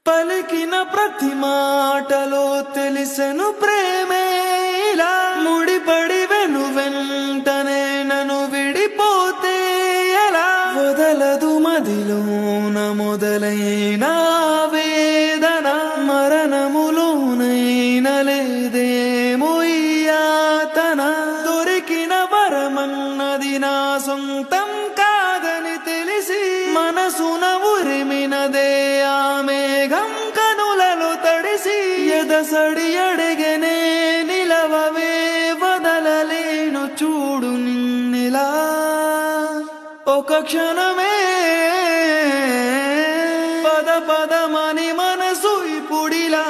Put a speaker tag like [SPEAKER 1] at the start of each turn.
[SPEAKER 1] పలికిన ప్రతి మాటలో తెలిసెను ప్రేమే ఇలా ముడిపడి వెంటనే నన్ను విడిపోతే ఎలా వదలదు మదిలోన మొదలైన వేదన మరణములోనైన లేదేమో ఈ యాతన దొరికిన వరమన్నది నా సొంతం కాదని తెలిసి మనసున ఉరిమినదే ఆ మేఘం కనులలో తడిసి ఎదసడి అడిగనే నిలవవే వదలలేను చూడు నిన్నిలా ఒక క్షణమే పద పదమని మనసు ఇప్పుడిలా